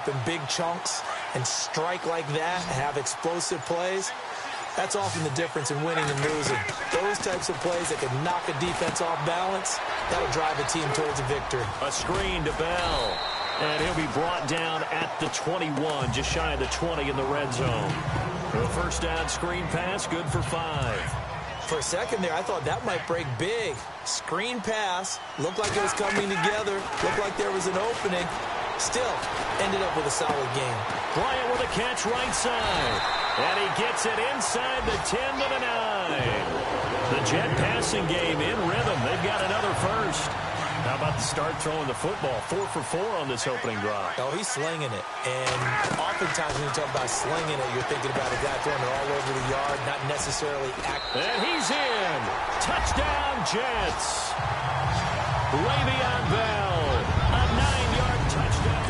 up in big chunks and strike like that, have explosive plays, that's often the difference in winning and losing. Those types of plays that can knock a defense off balance, that'll drive a team towards a victory. A screen to Bell. And he'll be brought down at the 21, just shy of the 20 in the red zone. A first down screen pass, good for 5. For a second there, I thought that might break big. Screen pass, looked like it was coming together, looked like there was an opening. Still, ended up with a solid game. Bryant with a catch right side. And he gets it inside the 10 to the 9. The Jet passing game in rhythm. They've got another first. How about the start throwing the football? 4 for 4 on this opening drive. Oh, he's slinging it. And oftentimes when you talk about slinging it, you're thinking about a guy throwing it all over the yard, not necessarily active. And he's in. Touchdown, Jets. Le'Veon Bell. A 9-yard touchdown.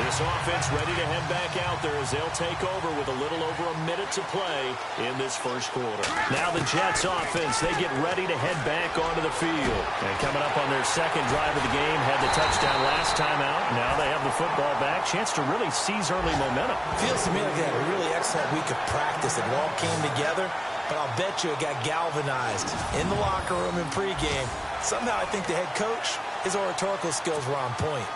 This offense ready to head back out there as they'll take over with a little over a minute to play in this first quarter. Now the Jets offense, they get ready to head back onto the field. And coming up on their second drive of the game, had the touchdown last time out. Now they have the football back. Chance to really seize early momentum. Feels to me like they had a really excellent week of practice. It all came together, but I'll bet you it got galvanized in the locker room in pregame. Somehow I think the head coach, his oratorical skills were on point.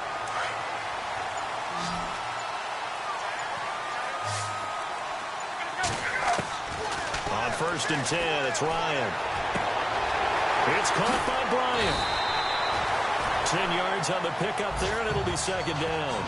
First and 10, it's Ryan. It's caught by Bryant. 10 yards on the pickup there, and it'll be second down.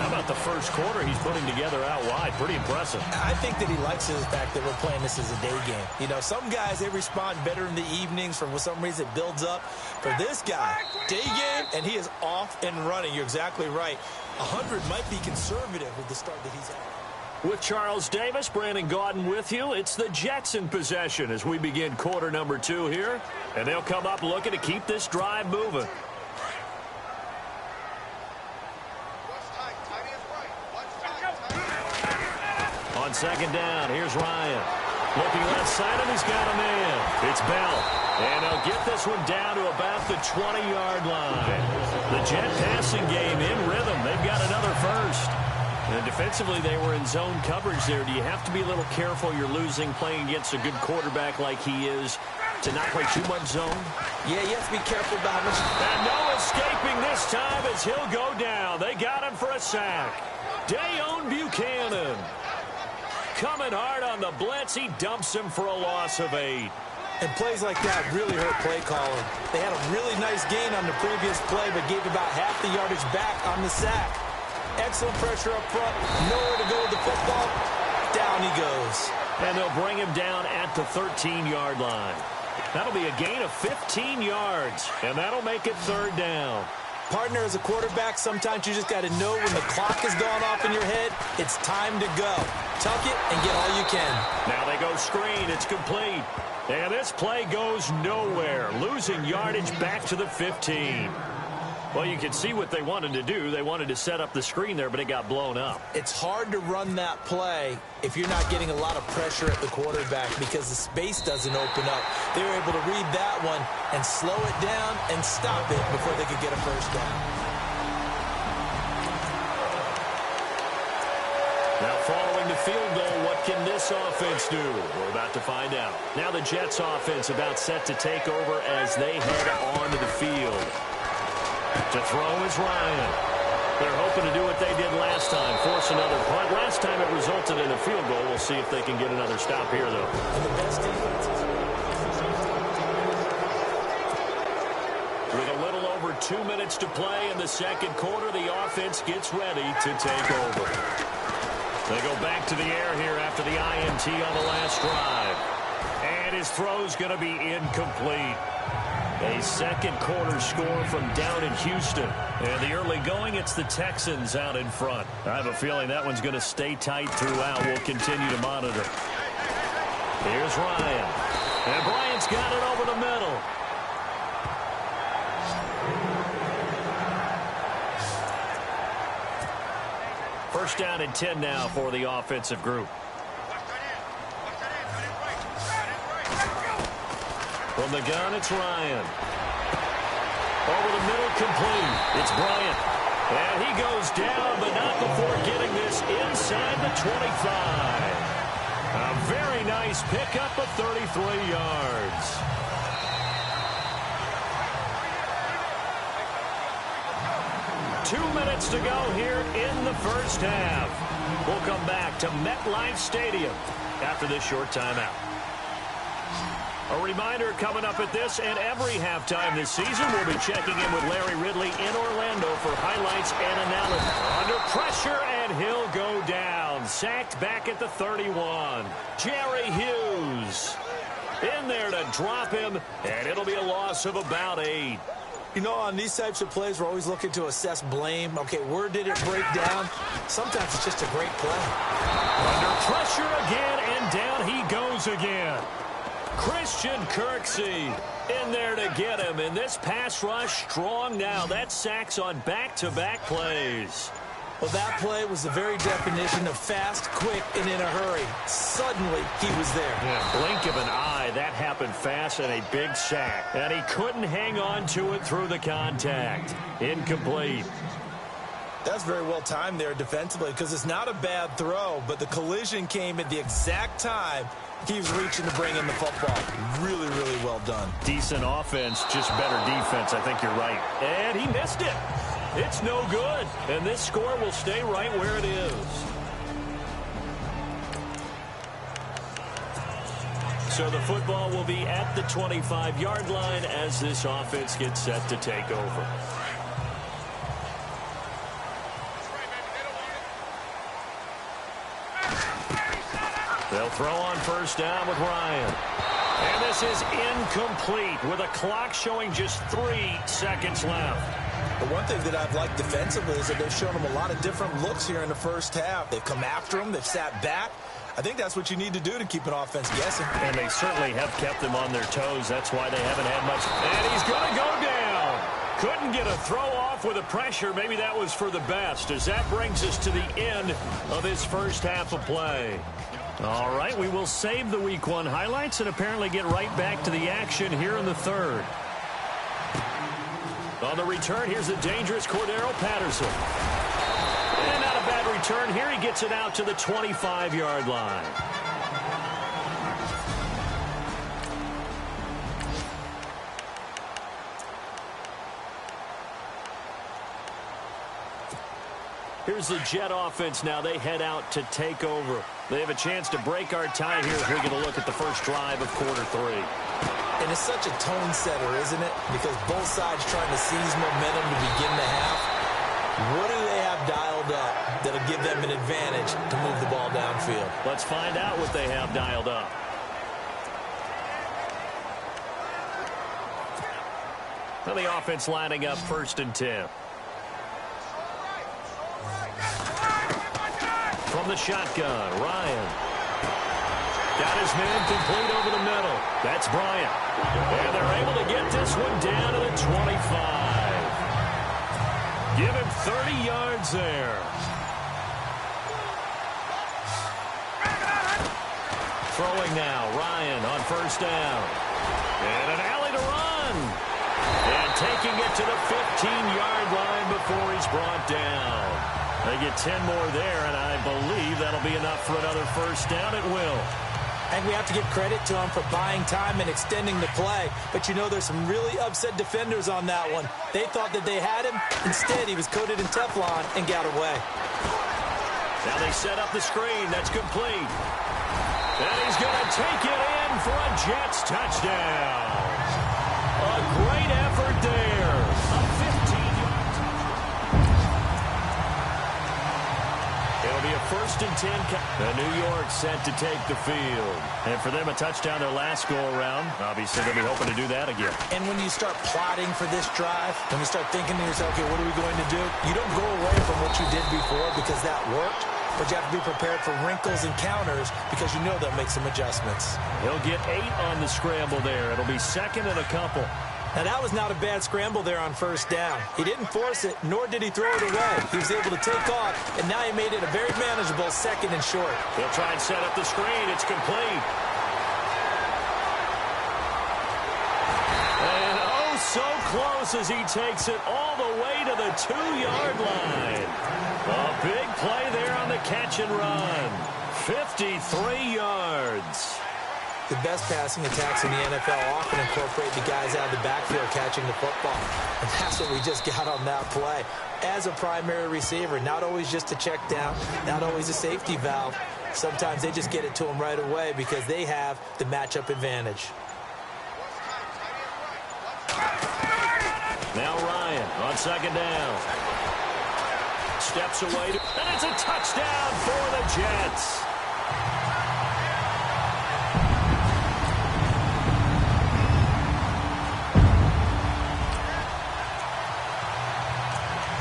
How about the first quarter he's putting together out wide? Pretty impressive. I think that he likes the fact that we're playing this as a day game. You know, some guys, they respond better in the evenings. For some reason, it builds up. For this guy, day game, and he is off and running. You're exactly right. 100 might be conservative with the start that he's at. With Charles Davis, Brandon Gaudin with you. It's the Jets in possession as we begin quarter number 2 here. And they'll come up looking to keep this drive moving. On second down, here's Ryan. Looking left side, and he's got a man. It's Bell. And they'll get this one down to about the 20-yard line. The Jet passing game in rhythm. They've got another first. And defensively, they were in zone coverage there. Do you have to be a little careful? You're losing playing against a good quarterback like he is to not play too much zone? Yeah, you have to be careful about it. And no escaping this time as he'll go down. They got him for a sack. Dayon Buchanan. Coming hard on the blitz. He dumps him for a loss of 8. And plays like that really hurt play calling. They had a really nice gain on the previous play, but gave about half the yardage back on the sack. Excellent pressure up front. Nowhere to go with the football. Down he goes. And they'll bring him down at the 13-yard line. That'll be a gain of 15 yards. And that'll make it third down. Partner, as a quarterback, sometimes you just got to know when the clock has gone off in your head, it's time to go. Tuck it and get all you can. Now they go screen. It's complete. And this play goes nowhere. Losing yardage back to the 15. Well, you can see what they wanted to do. They wanted to set up the screen there, but it got blown up. It's hard to run that play if you're not getting a lot of pressure at the quarterback because the space doesn't open up. They were able to read that one and slow it down and stop it before they could get a first down. Now following the field goal, what can this offense do? We're about to find out. Now the Jets offense about set to take over as they head onto the field. To throw is Ryan. They're hoping to do what they did last time, force another punt. Last time it resulted in a field goal. We'll see if they can get another stop here, though. And the best defenses. With a little over 2 minutes to play in the second quarter, the offense gets ready to take over. They go back to the air here after the INT on the last drive. And his throw's going to be incomplete. A second quarter score from down in Houston. And the early going, it's the Texans out in front. I have a feeling that one's going to stay tight throughout. We'll continue to monitor. Here's Ryan. And Bryant's got it over the middle. First down and 10 now for the offensive group. From the gun, it's Ryan. Over the middle incomplete. It's Bryant. And he goes down, but not before getting this inside the 25. A very nice pickup of 33 yards. Two minutes to go here in the first half. We'll come back to MetLife Stadium after this short timeout. A reminder coming up at this and every halftime this season, we'll be checking in with Larry Ridley in Orlando for highlights and analysis. Under pressure, and he'll go down. Sacked back at the 31. Jerry Hughes in there to drop him, and it'll be a loss of about 8. You know, on these types of plays, we're always looking to assess blame. Okay, where did it break down? Sometimes it's just a great play. Under pressure again, and down he goes again. Christian Kirksey in there to get him. And this pass rush strong now. That's sacks on back-to-back plays. Well, that play was the very definition of fast, quick, and in a hurry. Suddenly, he was there. Yeah, blink of an eye. That happened fast and a big sack. And he couldn't hang on to it through the contact. Incomplete. That's very well timed there defensively because it's not a bad throw, but the collision came at the exact time he was reaching to bring in the football. Really, really well done. Decent offense, just better defense. I think you're right. And he missed it. It's no good. And this score will stay right where it is. So the football will be at the 25-yard line as this offense gets set to take over. They'll throw on first down with Ryan. And this is incomplete with a clock showing just 3 seconds left. The one thing that I've liked defensively is that they've shown him a lot of different looks here in the first half. They've come after him. They've sat back. I think that's what you need to do to keep an offense guessing. And they certainly have kept them on their toes. That's why they haven't had much. And he's going to go down. Couldn't get a throw off with the pressure. Maybe that was for the best, as that brings us to the end of his first half of play. All right, we will save the Week 1 highlights and apparently get right back to the action here in the third. On the return, here's the dangerous Cordero Patterson. And not a bad return here. He gets it out to the 25-yard line. Here's the Jet offense now. They head out to take over. They have a chance to break our tie here as we get a look at the first drive of quarter 3. And it's such a tone setter, isn't it? Because both sides trying to seize momentum to begin the half. What do they have dialed up that'll give them an advantage to move the ball downfield? Let's find out what they have dialed up. Well, the offense lining up 1st and 10. From the shotgun, Ryan. Got his man complete over the middle. That's Bryant. And they're able to get this one down to the 25. Give him 30 yards there. Throwing now, Ryan on first down. And an alley to run. And taking it to the 15-yard line before he's brought down. They get 10 more there, and I believe that'll be enough for another first down. It will. And we have to give credit to him for buying time and extending the play. But you know, there's some really upset defenders on that one. They thought that they had him. Instead, he was coated in Teflon and got away. Now they set up the screen. That's complete. And he's going to take it in for a Jets touchdown. A great effort there. A 15-yard It'll be a 1st and 10. The New York set to take the field. And for them, a touchdown their last go-around. Obviously, they'll be hoping to do that again. And when you start plotting for this drive, when you start thinking to yourself, okay, what are we going to do? You don't go away from what you did before because that worked. But you have to be prepared for wrinkles and counters because you know they'll make some adjustments. He'll get 8 on the scramble there. It'll be 2nd and a couple. Now, that was not a bad scramble there on first down. He didn't force it, nor did he throw it away. He was able to take off, and now he made it a very manageable 2nd and short. They'll try and set up the screen. It's complete. And oh, so close as he takes it all the way to the 2-yard line. A big play there on the catch and run. 53 yards. The best passing attacks in the NFL often incorporate the guys out of the backfield catching the football. And that's what we just got on that play. As a primary receiver, not always just a check down, not always a safety valve. Sometimes they just get it to him right away because they have the matchup advantage. Now Ryan on second down. Steps away, and it's a touchdown for the Jets.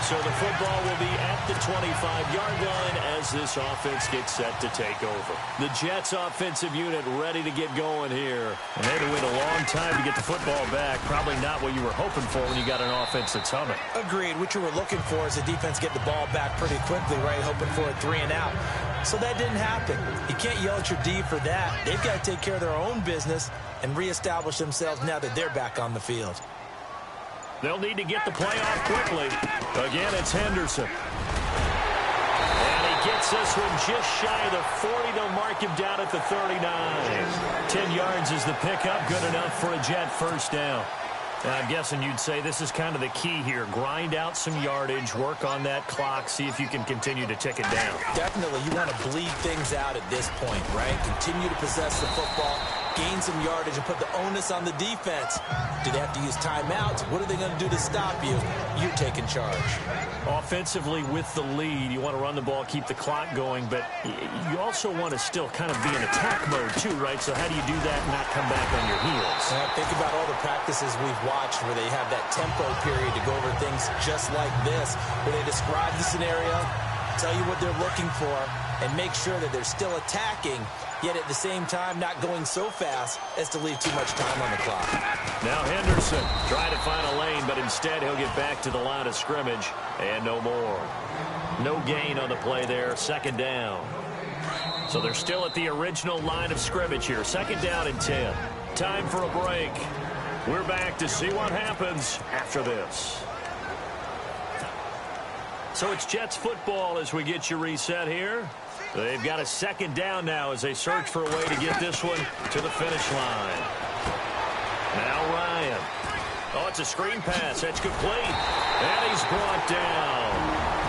So the football will be at the 25-yard line as this offense gets set to take over. The Jets offensive unit ready to get going here. And they had to wait a long time to get the football back. Probably not what you were hoping for when you got an offense that's humming. Agreed. What you were looking for is the defense get the ball back pretty quickly, right? Hoping for a 3-and-out. So that didn't happen. You can't yell at your D for that. They've got to take care of their own business and reestablish themselves now that they're back on the field. They'll need to get the play off quickly. Again, it's Henderson. And he gets this one just shy of the 40. They'll mark him down at the 39. 10 yards is the pickup. Good enough for a Jet first down. I'm guessing you'd say this is kind of the key here. Grind out some yardage, work on that clock, see if you can continue to tick it down. Definitely, you want to bleed things out at this point, right? Continue to possess the football, gain some yardage, and put the onus on the defense. Do they have to use timeouts? What are they going to do to stop you? You're taking charge. Offensively, with the lead, you want to run the ball, keep the clock going, but you also want to still kind of be in attack mode too, right? So how do you do that and not come back on your heels? Think about all the practices we've watched where they have that tempo period to go over things just like this, where they describe the scenario, tell you what they're looking for, and make sure that they're still attacking, yet at the same time not going so fast as to leave too much time on the clock. Now Henderson trying to find a lane, but instead he'll get back to the line of scrimmage, and no more. No gain on the play there, second down. So they're still at the original line of scrimmage here, second down and 10. Time for a break. We're back to see what happens after this. So it's Jets football as we get you reset here. They've got a second down now as they search for a way to get this one to the finish line. Now Ryan. Oh, it's a screen pass. That's complete. And he's brought down.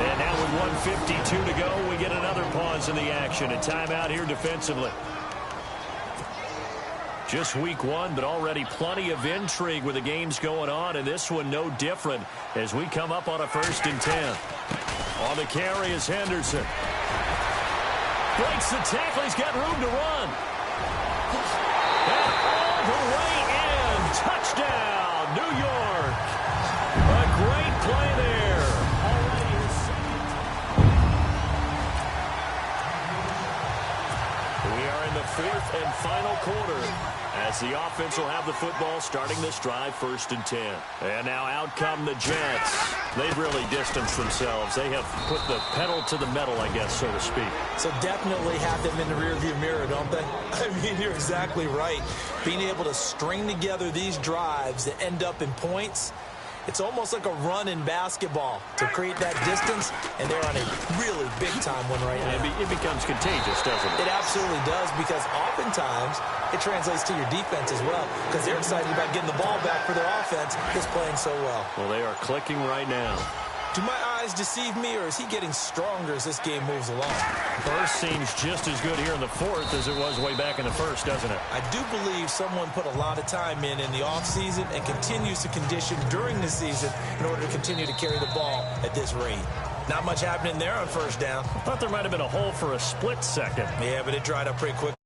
And now with 1:52 to go, we get another pause in the action. A timeout here defensively. Just week one, but already plenty of intrigue with the games going on, and this one no different as we come up on a 1st and 10. On the carry is Henderson. Breaks the tackle. He's got room to run. And all the way in. Touchdown, New York. A great play there. Already his second. We are in the 4th and final quarter as the offense will have the football starting this drive, 1st and 10. And now out come the Jets. They've really distanced themselves. They have put the pedal to the metal, I guess, so to speak. So definitely have them in the rearview mirror, don't they? I mean, you're exactly right. Being able to string together these drives that end up in points, it's almost like a run in basketball to create that distance, and they're on a really big-time one right now. It becomes contagious, doesn't it? It absolutely does, because oftentimes it translates to your defense as well, because they're excited about getting the ball back for their offense that's playing so well. Well, they are clicking right now. Do my eyes deceive me, or is he getting stronger as this game moves along? First seems just as good here in the 4th as it was way back in the 1st, doesn't it? I do believe someone put a lot of time in the offseason and continues to condition during the season in order to continue to carry the ball at this rate. Not much happening there on 1st down. I thought there might have been a hole for a split second. Yeah, but it dried up pretty quick.